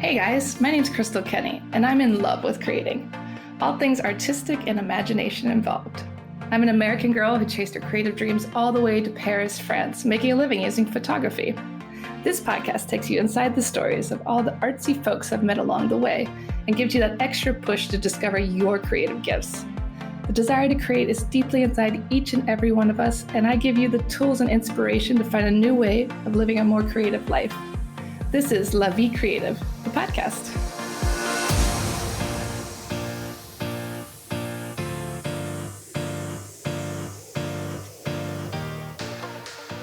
Hey guys, my name's Crystal Kenny, and I'm in love with creating. All things artistic and imagination involved. I'm an American girl who chased her creative dreams all the way to Paris, France, making a living using photography. This podcast takes you inside the stories of all the artsy folks I've met along the way and gives you that extra push to discover your creative gifts. The desire to create is deeply inside each and every one of us, and I give you the tools and inspiration to find a new way of living a more creative life. This is La Vie Creative, the podcast.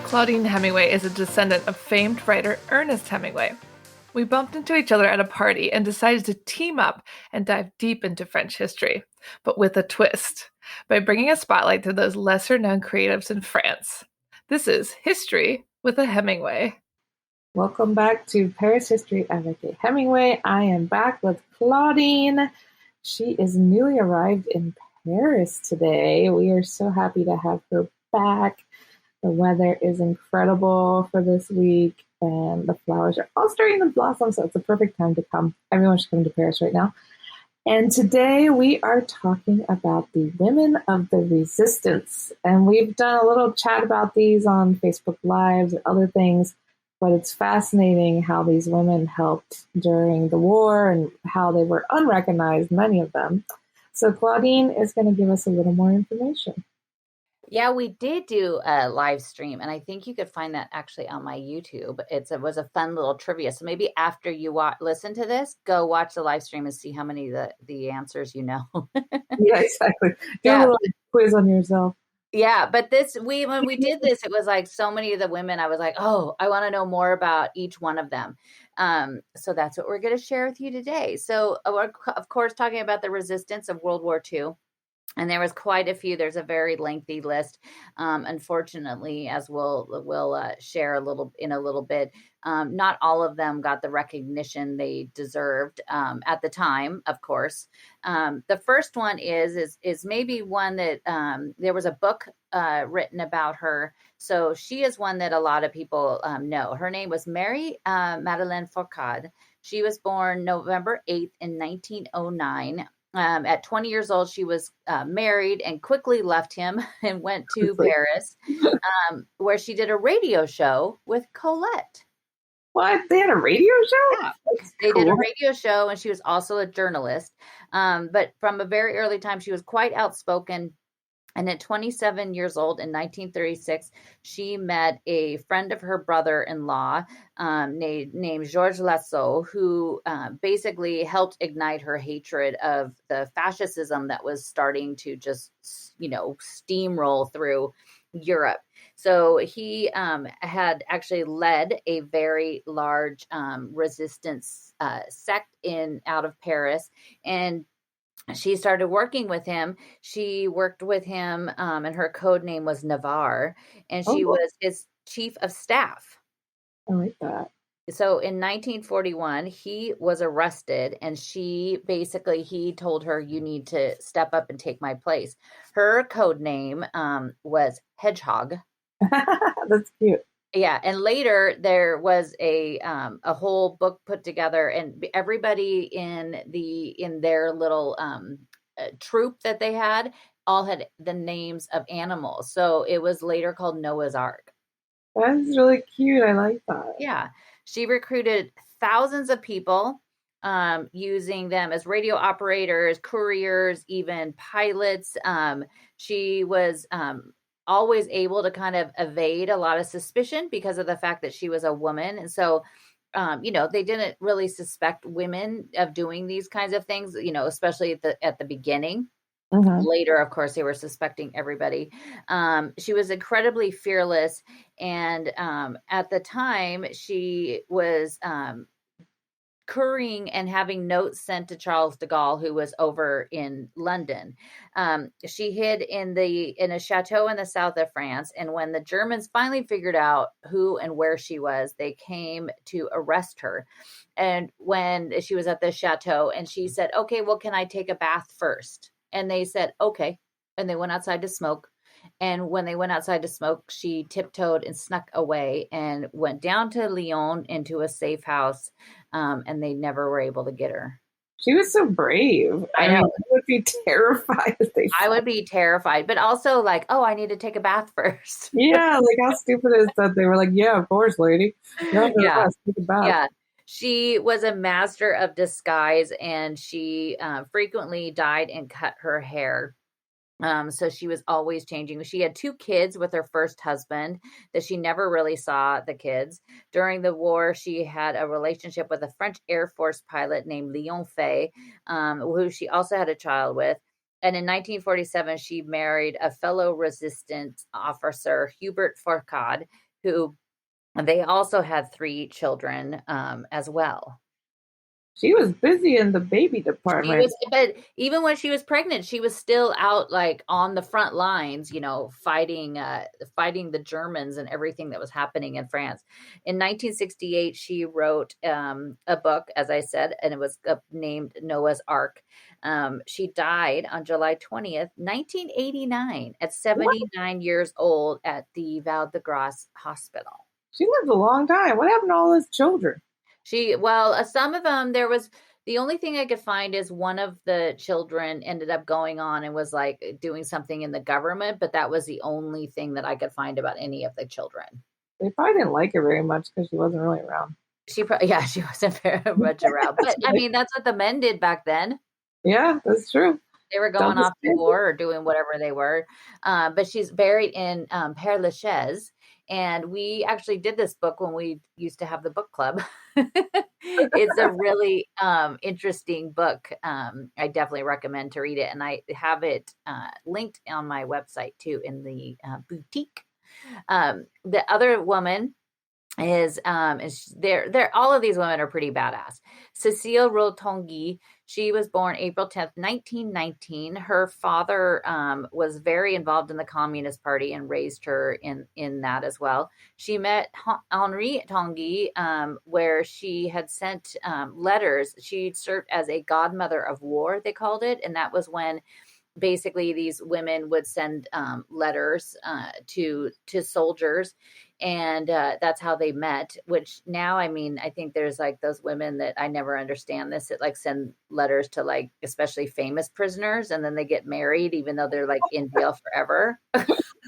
Claudine Hemingway is a descendant of famed writer Ernest Hemingway. We bumped into each other at a party and decided to team up and dive deep into French history, but with a twist, by bringing a spotlight to those lesser-known creatives in France. This is History with a Hemingway. Welcome back to Paris History Avec Hemingway. I am back with Claudine. She is newly arrived in Paris today. We are so happy to have her back. The weather is incredible for this week, and the flowers are all starting to blossom, so it's a perfect time to come. Everyone should come to Paris right now. And today we are talking about the women of the resistance. And we've done a little chat about these on Facebook Lives and other things. But it's fascinating how these women helped during the war and how they were unrecognized, many of them. So Claudine is going to give us a little more information. Yeah, we did do a live stream, and I think you could find that actually on my YouTube. It was a fun little trivia. So maybe after you listen to this, go watch the live stream and see how many of the answers you know. Yeah, exactly. Do a little quiz on yourself. Yeah, but when we did this, it was like so many of the women, I was like, oh, I want to know more about each one of them. So that's what we're going to share with you today. So we're, of course, talking about the resistance of World War II. And there was quite a few. There's a very lengthy list. Unfortunately, as we'll share a little bit, not all of them got the recognition they deserved at the time. Of course, the first one is maybe one that there was a book written about her. So she is one that a lot of people know. Her name was Mary Madeleine Fourcade. She was born November 8th in 1909. At 20 years old, she was married and quickly left him and went to Paris, where she did a radio show with Colette. What? They had a radio show? Yeah, they did a radio show, and she was also a journalist. But from a very early time, she was quite outspoken. And at 27 years old in 1936, she met a friend of her brother-in-law named Georges Lassault, who basically helped ignite her hatred of the fascism that was starting to just, steamroll through Europe. So he had actually led a very large resistance sect out of Paris, and she started working with him. She worked with him, and her code name was Navarre, and she was his chief of staff. I like that. So in 1941, he was arrested, and he told her, you need to step up and take my place. Her code name was Hedgehog. That's cute. Yeah, and later there was a whole book put together, and everybody in their little troop that they had all had the names of animals. So it was later called Noah's Ark. That's really cute. I like that. Yeah, she recruited thousands of people, using them as radio operators, couriers, even pilots. She was always able to kind of evade a lot of suspicion because of the fact that she was a woman. And so, they didn't really suspect women of doing these kinds of things, especially at the beginning. Mm-hmm. Later, of course, they were suspecting everybody. She was incredibly fearless. And at the time, she was currying and having notes sent to Charles de Gaulle, who was over in London. She hid in a chateau in the south of France. And when the Germans finally figured out who and where she was, they came to arrest her. And when she was at the chateau, and she said, okay, well, can I take a bath first? And they said, okay. And they went outside to smoke. And when they went outside to smoke, she tiptoed and snuck away and went down to Lyon into a safe house. And they never were able to get her. She was so brave. I I mean, know. I would be terrified if they I found. would be terrified, but also like, oh, I need to take a bath first. Yeah, like how stupid is that? They were like, "Yeah, of course, lady. You're under Yeah. arrest. Take a bath." Yeah. She was a master of disguise, and she frequently dyed and cut her hair. So she was always changing. She had 2 kids with her first husband that she never really saw the kids. During the war, she had a relationship with a French Air Force pilot named Léon Fay, who she also had a child with. And in 1947, she married a fellow resistance officer, Hubert Fourcade, who they also had 3 children as well. She was busy in the baby She department. was, but even when she was pregnant, she was still out like on the front lines, fighting fighting the Germans and everything that was happening in France. In 1968, she wrote a book, as I said, and it was named Noah's Ark. She died on July 20th, 1989, at 79 years old at the Val de Grace Hospital. She lived a long time. What happened to all his children? Some of them, the only thing I could find is one of the children ended up going on and was like doing something in the government, but that was the only thing that I could find about any of the children. They probably didn't like her very much because she wasn't really around. She wasn't very much around, but I mean, that's what the men did back then. Yeah, that's true. They were going off to war or doing whatever they were. But she's buried in Père Lachaise. And we actually did this book when we used to have the book club. It's a really interesting book. I definitely recommend to read it. And I have it linked on my website too in the boutique. The other woman is there all of these women are pretty badass. Cécile Rotongi, she was born April 10th, 1919. Her father was very involved in the Communist Party and raised her in that as well. She met Henri Tanguy, where she had sent letters. She served as a godmother of war, they called it, and that was when basically these women would send letters to soldiers, and that's how they met. Which now, I mean, I think there's like those women that I never understand this, that like send letters to like especially famous prisoners, and then they get married even though they're like in jail forever.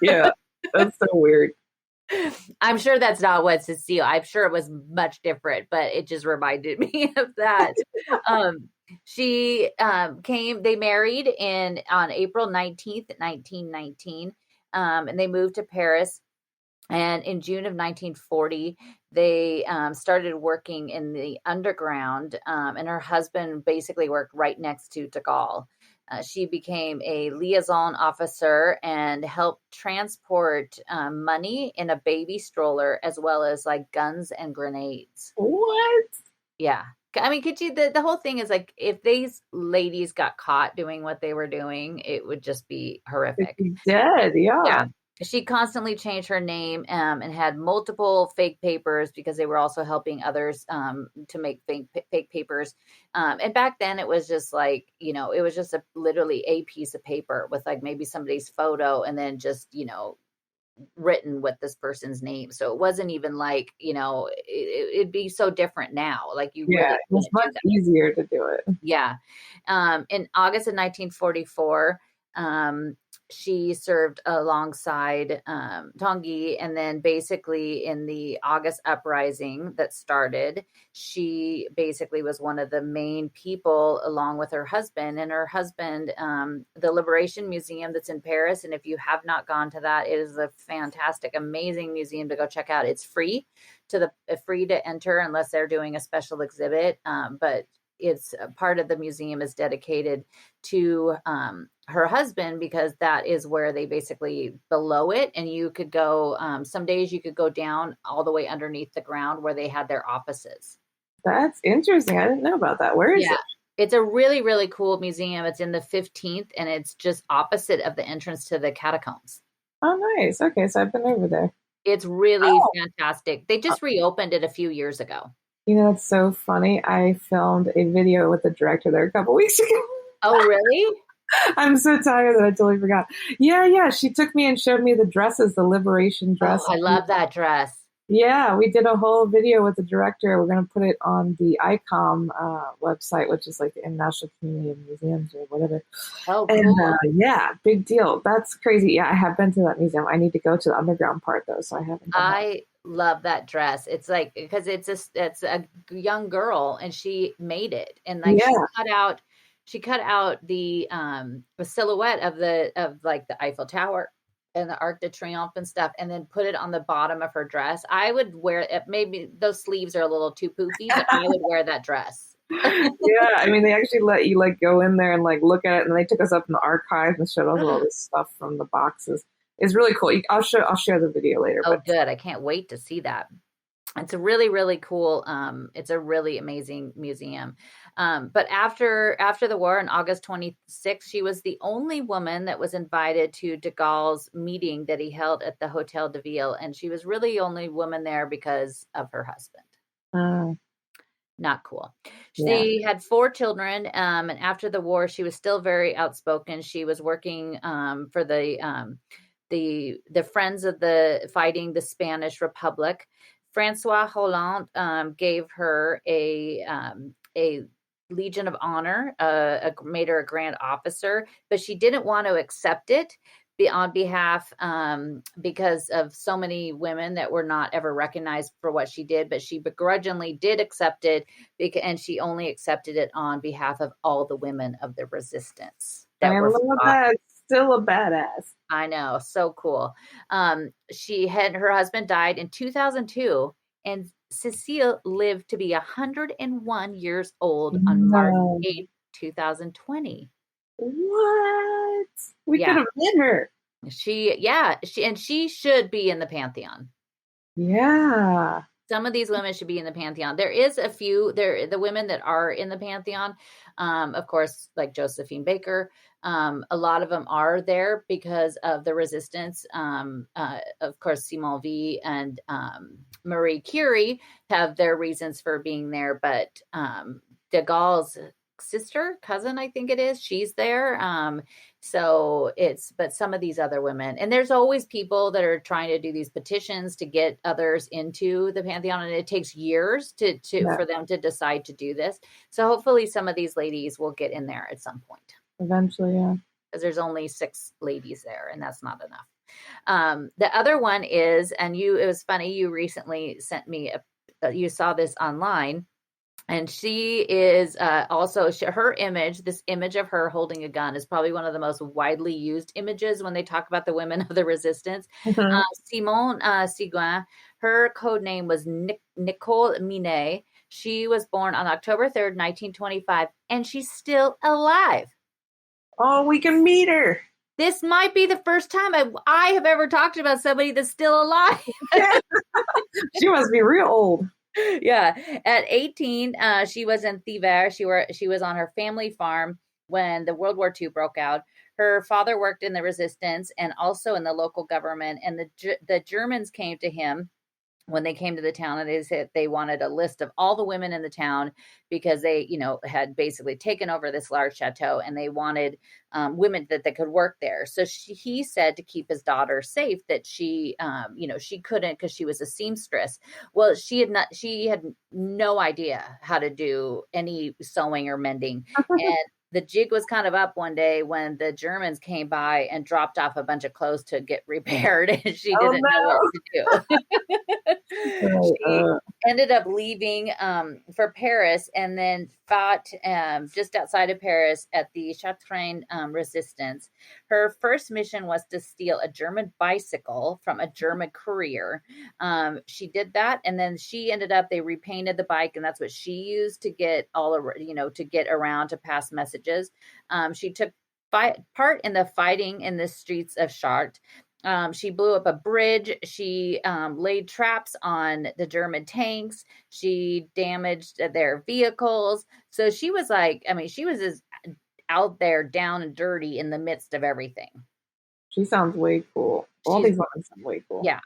Yeah, that's so weird. I'm sure that's not what Cecile. I'm sure it was much different, but it just reminded me of that. She they married on April 19th, 1919, and they moved to Paris. And in June of 1940, they started working in the underground, and her husband basically worked right next to de Gaulle. She became a liaison officer and helped transport money in a baby stroller, as well as like guns and grenades. What? Yeah. I mean, could you, the whole thing is like, if these ladies got caught doing what they were doing, it would just be horrific. Dead, yeah. She constantly changed her name and had multiple fake papers because they were also helping others to make fake papers. And back then it was just like, it was just literally a piece of paper with like maybe somebody's photo and then just, written with this person's name. So it wasn't even like, it'd be so different now. Like it was much easier to do it. Yeah. In August of 1944, she served alongside Tanguy, and then basically in the August uprising that started, she basically was one of the main people along with her husband. And her husband, the Liberation Museum that's in Paris, and if you have not gone to that, it is a fantastic, amazing museum to go check out. It's free to enter unless they're doing a special exhibit, but it's part of the museum is dedicated to her husband, because that is where they basically below it. And you could go, some days you could go down all the way underneath the ground where they had their offices. That's interesting. I didn't know about that. Where is it? It's a really, really cool museum. It's in the 15th, and it's just opposite of the entrance to the catacombs. Oh, nice. Okay, so I've been over there. It's really fantastic. They just reopened it a few years ago. It's so funny. I filmed a video with the director there a couple weeks ago. Oh, really? I'm so tired that I totally forgot. Yeah. She took me and showed me the dresses, the liberation Oh, dress. I love that dress. Yeah, we did a whole video with the director. We're going to put it on the ICOM website, which is like the International Community of Museums or whatever. Oh, And cool. yeah, big deal. That's crazy. Yeah, I have been to that museum. I need to go to the underground part though, so I haven't done that. I love that dress. It's like because it's a young girl and she made it and like Yeah, she cut out the silhouette of like the Eiffel Tower and the Arc de Triomphe and stuff and then put it on the bottom of her dress. I would wear it. Maybe those sleeves are a little too poofy, but I would wear that dress. yeah. I mean, they actually let you like go in there and like look at it, and they took us up in the archives and showed us all this stuff from the boxes. It's really cool. I'll share the video later. Oh, But good. I can't wait to see that. It's a really, really cool. It's a really amazing museum. But after the war on August 26th, she was the only woman that was invited to de Gaulle's meeting that he held at the Hotel de Ville, and she was really the only woman there because of her husband. uh, Not cool. yeah, She had 4 children, and after the war, she was still very outspoken. She was working for the Friends of the Fighting the Spanish Republic. Francois Hollande gave her a Legion of Honor, made her a Grand Officer, but she didn't want to accept it on behalf because of so many women that were not ever recognized for what she did, but she begrudgingly did accept it and she only accepted it on behalf of all the women of the resistance that I were love fought. that. Still a badass. I know, so cool. Her husband died in 2002, and Cecile lived to be 101 years old on March No. 8th, 2020. What? We could Yeah, have met her. she should be in the Pantheon. Yeah. Some of these women should be in the Pantheon. There is a few the women that are in the Pantheon, of course, like Josephine Baker. A lot of them are there because of the resistance. Of course, Simone Weil and Marie Curie have their reasons for being there, but de Gaulle's cousin, I think it is, she's there. But some of these other women, and there's always people that are trying to do these petitions to get others into the Pantheon, and it takes years Yeah. for them to decide to do this. So hopefully some of these ladies will get in there at some point. Eventually, yeah. Because there's only 6 ladies there, and that's not enough. The other one is, it was funny, you recently sent me you saw this online. And she is her image, this image of her holding a gun is probably one of the most widely used images when they talk about the women of the resistance. Mhm. Simone Seguin, her code name was Nicole Minet. She was born on October 3rd, 1925, and she's still alive. Oh, we can meet her. This might be the first time I have ever talked about somebody that's still alive. She must be real old. Yeah. At 18, she was in Thivert. She was on her family farm when the World War II broke out. Her father worked in the resistance and also in the local government. And the Germans came to him when they came to the town, and they said they wanted a list of all the women in the town because they, had basically taken over this large chateau, and they wanted women that could work there. So he said to keep his daughter safe that she couldn't, because she was a seamstress. Well, she had no idea how to do any sewing or mending. And the jig was kind of up one day when the Germans came by and dropped off a bunch of clothes to get repaired, and she didn't know what to do. She ended up leaving for Paris, and then fought just outside of Paris at the Chatrain resistance. Her first mission was to steal a German bicycle from a German courier. She did that, and then they repainted the bike, and that's what she used to get to get around to pass messages. She took part in the fighting in the streets of Chartres. She blew up a bridge. She laid traps on the German tanks. She damaged their vehicles. So she was she was as out there down and dirty in the midst of everything. She sounds way cool. All these women sound way cool. Yeah.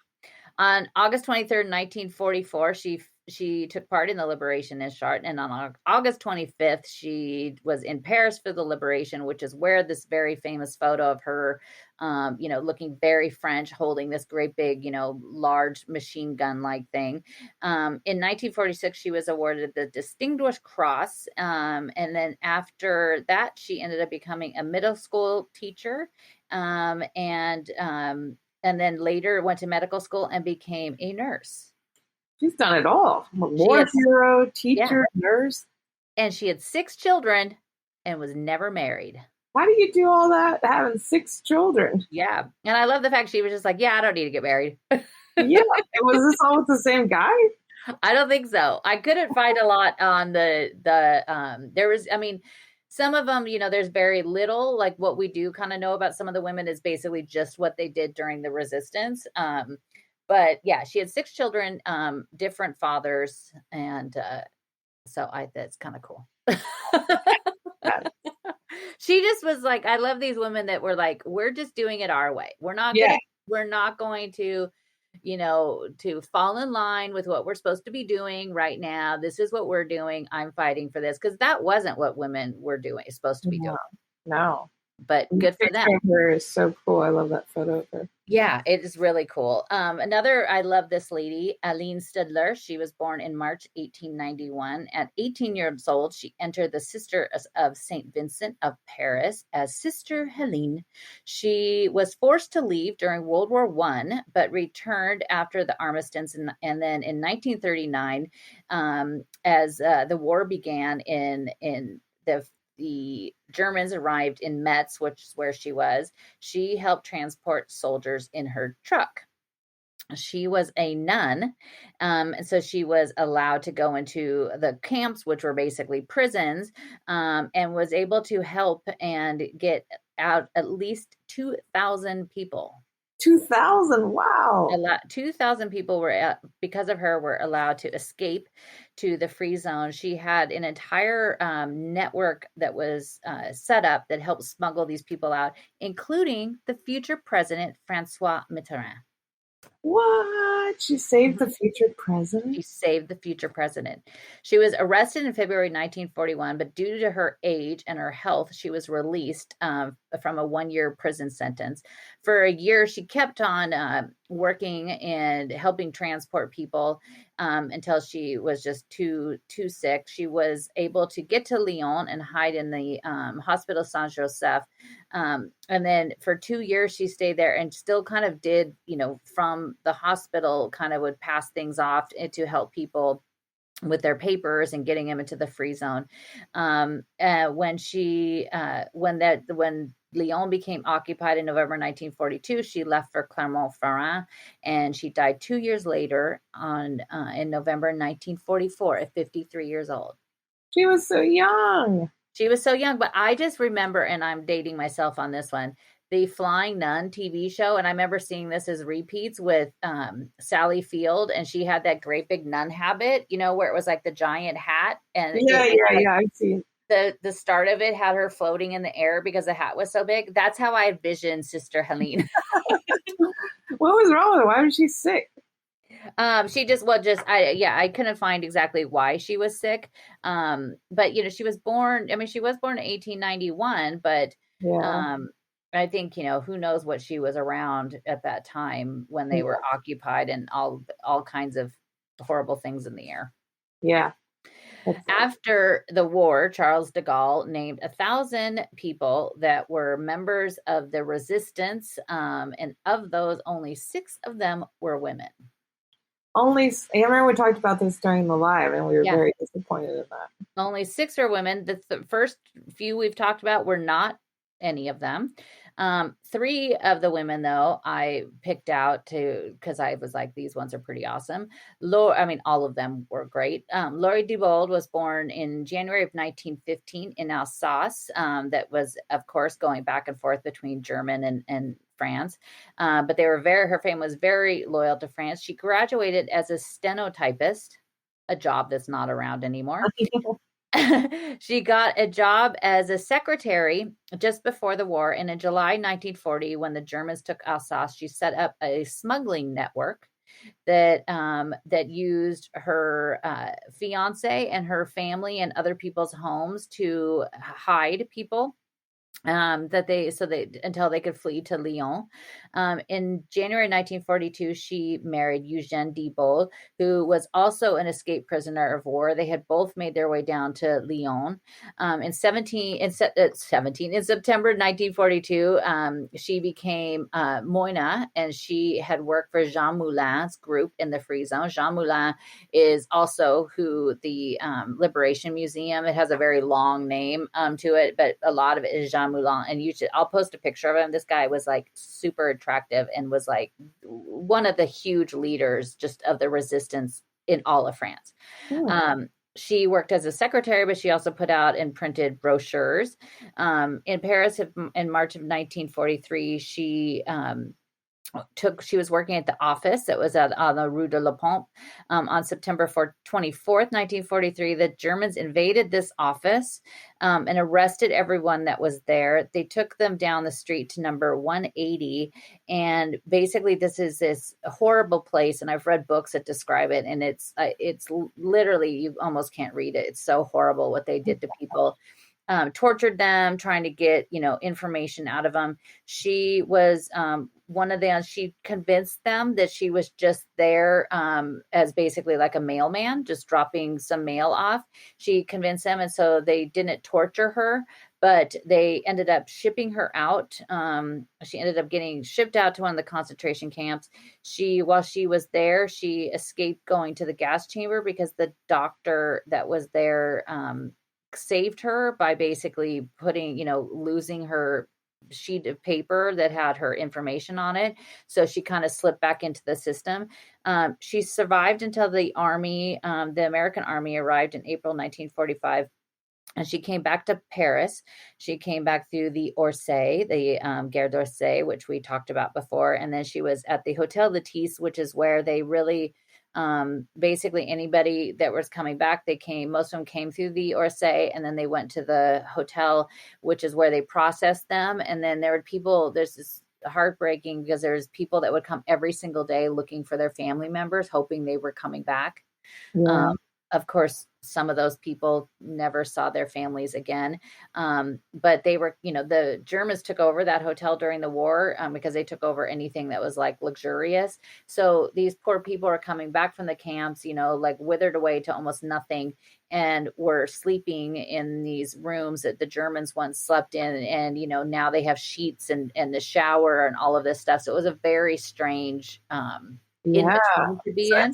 On August 23rd, 1944, she she took part in the liberation in Chartres, and on August 25th, she was in Paris for the liberation, which is where this very famous photo of her, looking very French, holding this great big, large machine gun like thing. In 1946, she was awarded the Distinguished Cross, and then after that, she ended up becoming a middle school teacher, and then later went to medical school and became a nurse. She's done it all. War hero, teacher, nurse. And she had 6 children and was never married. How do you do all that having 6 children? Yeah. And I love the fact she was just like, yeah, I don't need to get married. Yeah. Was this all with the same guy? I don't think so. I couldn't find a lot on there was, some of them, there's very little, like what we do kind of know about some of the women is basically just what they did during the resistance. But yeah, she had 6 children, different fathers. And that's kind of cool. She just was like, I love these women that were like, we're just doing it our way. We're not going to, to fall in line with what we're supposed to be doing right now. This is what we're doing. I'm fighting for this. Because that wasn't what women were supposed to be doing. No. But good for them. Her is so cool. I love that photo of her. Yeah, it is really cool. I love this lady, Aline Stedler. She was born in March 1891. At 18 years old, she entered the Sisters of St. Vincent of Paris as Sister Helene. She was forced to leave during World War I, but returned after the armistice. And then in 1939, as the war began in the Germans arrived in Metz, which is where she was. She helped transport soldiers in her truck. She was a nun, and so she was allowed to go into the camps, which were basically prisons, and was able to help and get out at least 2,000 people. 2,000, wow. 2,000 people because of her, were allowed to escape to the free zone. She had an entire network that was set up that helped smuggle these people out, including the future president, Francois Mitterrand. What? She saved the future president? She saved the future president. She was arrested in February 1941, but due to her age and her health, she was released from a 1-year prison sentence. For a year, she kept on working and helping transport people until she was just too sick. She was able to get to Lyon and hide in the Hospital Saint-Joseph. And then for 2 years, she stayed there and still kind of did, from the hospital, kind of would pass things off to help people with their papers and getting them into the free zone. When Lyon became occupied in November 1942, she left for Clermont-Ferrand, and she died 2 years later in November 1944 at 53 years old. She was so young. She was so young, but I just remember, and I'm dating myself on this one, the Flying Nun TV show. And I remember seeing this as repeats with Sally Field, and she had that great big nun habit, where it was like the giant hat. And I've seen the start of it had her floating in the air because the hat was so big. That's how I envisioned Sister Helene. What was wrong with her? Why was she sick? I couldn't find exactly why she was sick. But she was born in 1891, but I think, who knows what she was around at that time when they were occupied and all kinds of horrible things in the air. Yeah. After the war, Charles de Gaulle named 1,000 people that were members of the resistance. And of those, only 6 of them were women. I remember we talked about this during the live, and we were very disappointed in that. Only 6 are women. The first few we've talked about were not any of them. 3 of the women, though, I picked out because I was like, these ones are pretty awesome. All of them were great. Laurie Dubold was born in January of 1915 in Alsace. That was, of course, going back and forth between German and France. But her family was very loyal to France. She graduated as a stenotypist, a job that's not around anymore. She got a job as a secretary just before the war. And in July 1940, when the Germans took Alsace, she set up a smuggling network that used her fiance and her family and other people's homes to hide people until they could flee to Lyon. In January 1942, she married Eugène Dibol, who was also an escaped prisoner of war. They had both made their way down to Lyon. In September 1942, she became Moina, and she had worked for Jean Moulin's group in the Free Zone. Jean Moulin is also who the Liberation Museum. It has a very long name to it, but a lot of it is Jean Moulin. And I'll post a picture of him. This guy was like super attractive and was like one of the huge leaders just of the resistance in all of France. She worked as a secretary, but she also put out and printed brochures. In Paris in March of 1943, she was working at the office that was on the Rue de la Pompe. On September 24th, 1943, the Germans invaded this office and arrested everyone that was there. They took them down the street to number 180. And basically this is this horrible place. And I've read books that describe it. And it's literally, you almost can't read it. It's so horrible what they did to people. Tortured them, trying to get, information out of them. She was she convinced them that she was just there as basically like a mailman, just dropping some mail off. She convinced them, and so they didn't torture her, but they ended up shipping her out. She ended up getting shipped out to one of the concentration camps. While she was there, she escaped going to the gas chamber because the doctor that was there saved her by basically losing her sheet of paper that had her information on it. So she kind of slipped back into the system. She survived until the American army arrived in April 1945. And she came back to Paris. She came back through the Orsay, the Gare d'Orsay, which we talked about before. And then she was at the Hotel Latisse, which is where they really basically anybody that was coming back, most of them came through the Orsay, and then they went to the hotel, which is where they processed them. And then there's this heartbreaking because there's people that would come every single day looking for their family members, hoping they were coming back. Yeah. Of course, some of those people never saw their families again. But they were, the Germans took over that hotel during the war because they took over anything that was like luxurious. So these poor people are coming back from the camps, like withered away to almost nothing, and were sleeping in these rooms that the Germans once slept in. And, now they have sheets and the shower and all of this stuff. So it was a very strange in-between to be in.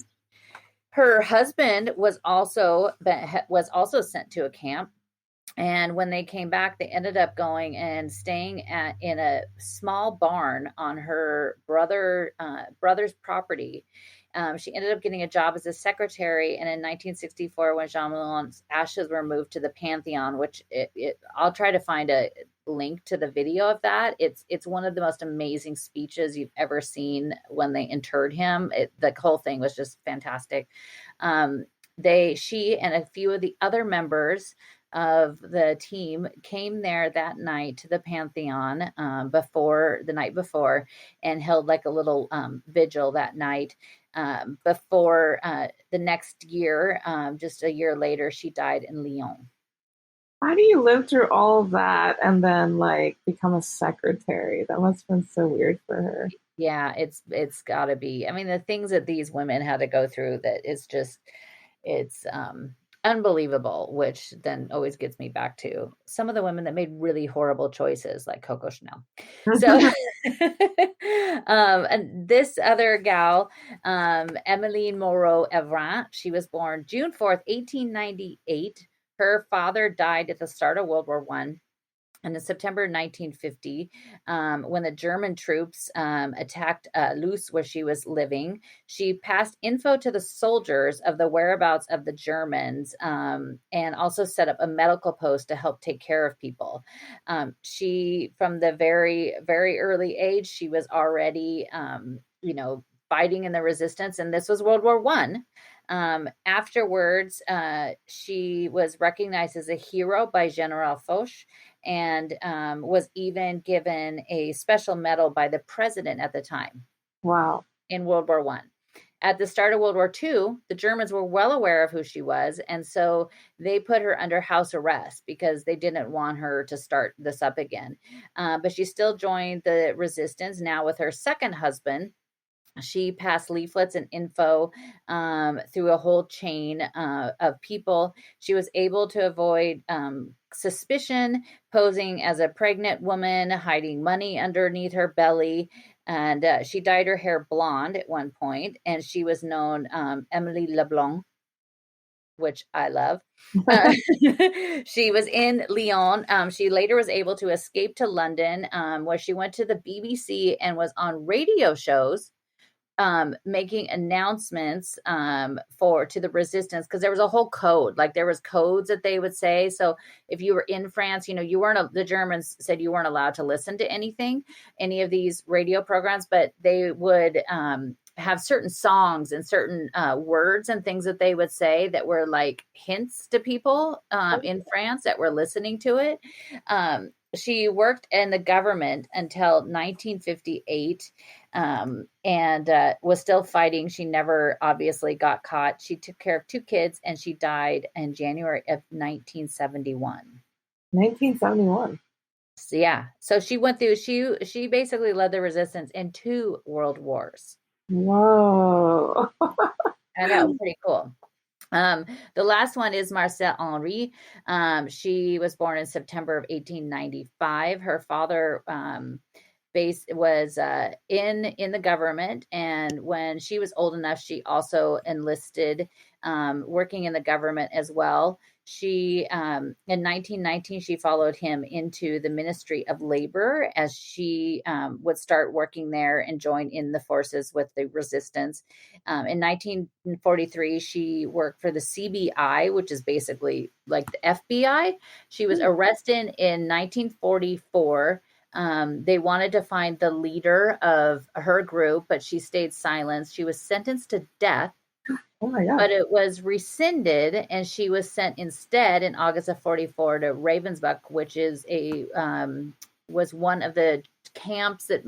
Her husband was also sent to a camp, and when they came back, they ended up going and staying in a small barn on her brother's property. She ended up getting a job as a secretary, and in 1964, when Jean Moulin's ashes were moved to the Pantheon, which I'll try to find a link to the video of that. It's one of the most amazing speeches you've ever seen when they interred him. The whole thing was just fantastic. She and a few of the other members of the team came there that night to the Pantheon the night before, and held like a little vigil that night. Before the next year, just a year later, she died in Lyon. How do you live through all of that and then like become a secretary? That must have been so weird for her. Yeah, it's gotta be. I mean, the things that these women had to go through, it's unbelievable, which then always gets me back to some of the women that made really horrible choices, like Coco Chanel. So, and this other gal, Emmeline Moreau-Evrin, she was born June 4th, 1898. Her father died at the start of World War I. And in September 1950, when the German troops attacked Luce, where she was living, she passed info to the soldiers of the whereabouts of the Germans, and also set up a medical post to help take care of people. She, from the very, very early age, she was already, fighting in the resistance, and this was World War I. Afterwards, she was recognized as a hero by General Foch, and was even given a special medal by the president at the time. Wow. In World War I. at the start of World War II, the Germans were well aware of who she was. And so they put her under house arrest because they didn't want her to start this up again. But she still joined the resistance now with her second husband. She passed leaflets and info through a whole chain of people. She was able to avoid suspicion, posing as a pregnant woman, hiding money underneath her belly. And she dyed her hair blonde at one point, and she was known Emily LeBlanc, which I love. She was in Lyon. She later was able to escape to London, where she went to the BBC and was on radio shows making announcements to the resistance, because there was a whole code. Like there was codes that they would say. So if you were in France, you weren't, the Germans said you weren't allowed to listen to any of these radio programs, but they would have certain songs and certain words and things that they would say that were like hints to people in France that were listening to it. She worked in the government until 1958 and was still fighting. She never obviously got caught. She took care of 2 kids, and she died in January of 1971. 1971. So, yeah. So she went through, she basically led the resistance in 2 world wars. Whoa. I know, pretty cool. The last one is Marcel Henry. She was born in September of 1895. Her father was in the government, and when she was old enough, she also enlisted, working in the government as well. She in 1919 she followed him into the Ministry of Labor, as she would start working there and join in the forces with the resistance. In 1943 she worked for the CBI, which is basically like the FBI. She was arrested in 1944. They wanted to find the leader of her group, but she stayed silent. She was sentenced to death. Oh my God. But it was rescinded, and she was sent instead in August of 44 to Ravensbrück, which is was one of the camps that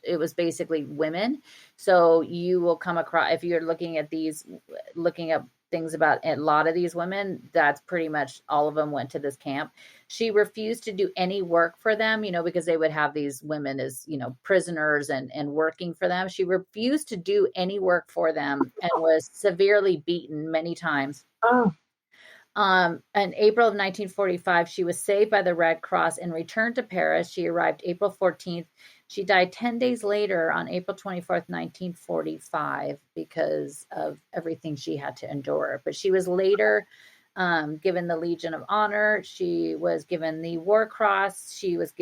it was basically women. So you will come across, if you're looking up things about a lot of these women, that's pretty much all of them went to this camp. She refused to do any work for them, because they would have these women as, prisoners and working for them. She refused to do any work for them and was severely beaten many times. Oh. In April of 1945, she was saved by the Red Cross and returned to Paris. She arrived April 14th. She died 10 days later on April 24th, 1945, because of everything she had to endure. But she was later given the Legion of Honor. She was given the War Cross. She was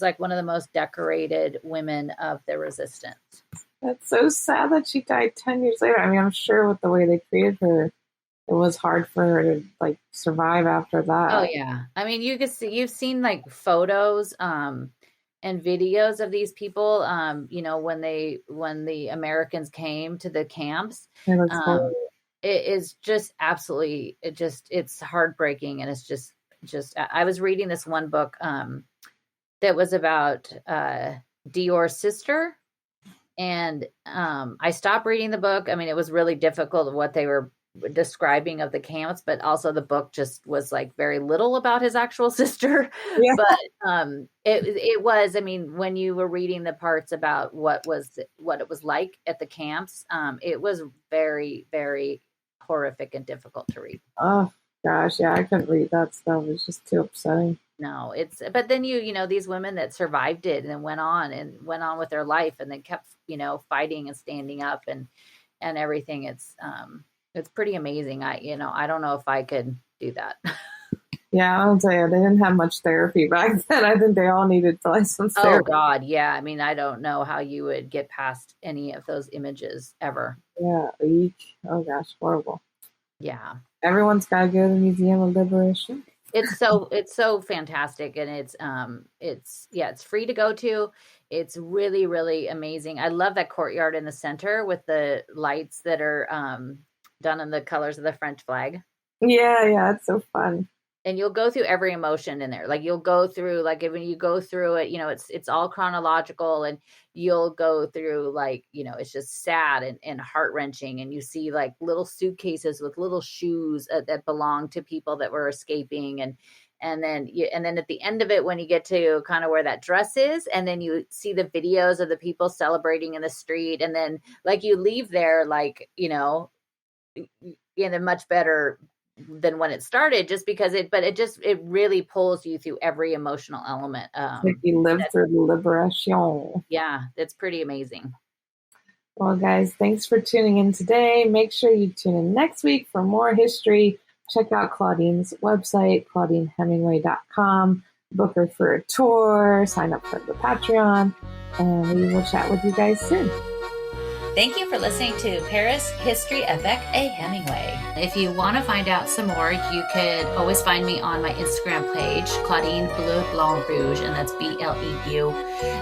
like one of the most decorated women of the resistance. That's so sad that she died 10 years later. I mean, I'm sure with the way they treated her, it was hard for her to like survive after that. Oh yeah. I mean, you've seen like photos and videos of these people, when the Americans came to the camps. It is just absolutely, it's heartbreaking. And it's just, I was reading this one book that was about Dior's sister. And I stopped reading the book. I mean, it was really difficult what they were describing of the camps, but also the book just was like very little about his actual sister. Yeah. But it was, I mean, when you were reading the parts about what it was like at the camps, it was very, very horrific and difficult to read. Oh gosh, yeah, I couldn't read that stuff. It's just too upsetting. No, but then these women that survived it and went on with their life, and they kept, fighting and standing up and everything. It's pretty amazing. I don't know if I could do that. Yeah, I'll tell you, they didn't have much therapy back then. I think they all needed some therapy. Oh God, yeah. I mean, I don't know how you would get past any of those images ever. Yeah, eek. Oh gosh, horrible. Yeah. Everyone's got to go to the Museum of Liberation. It's so fantastic, and it's free to go to. It's really, really amazing. I love that courtyard in the center with the lights that are done in the colors of the French flag. Yeah, it's so fun. and you'll go through every emotion in there. Like you'll go through, like when you go through it, it's all chronological, and you'll go through like, it's just sad and heart wrenching. And you see like little suitcases with little shoes that belong to people that were escaping. And then at the end of it, when you get to kind of where that dress is, and then you see the videos of the people celebrating in the street. And then like you leave there, like, in a much better than when it started, just because it really pulls you through every emotional element. Like you live through the liberation. Yeah, it's pretty amazing. Well, guys, thanks for tuning in today. Make sure you tune in next week for more history. Check out Claudine's website, ClaudineHemingway.com. Book her for a tour, sign up for the Patreon, and we will chat with you guys soon. Thank you for listening to Paris History Avec Hemingway. If you want to find out some more, you could always find me on my Instagram page, Claudine Bleu Blanc Rouge, and that's BLEU,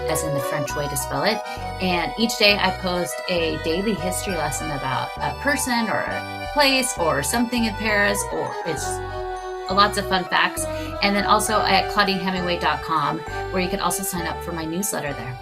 as in the French way to spell it. And each day I post a daily history lesson about a person or a place or something in Paris, or it's lots of fun facts. And then also at ClaudineHemingway.com, where you can also sign up for my newsletter there.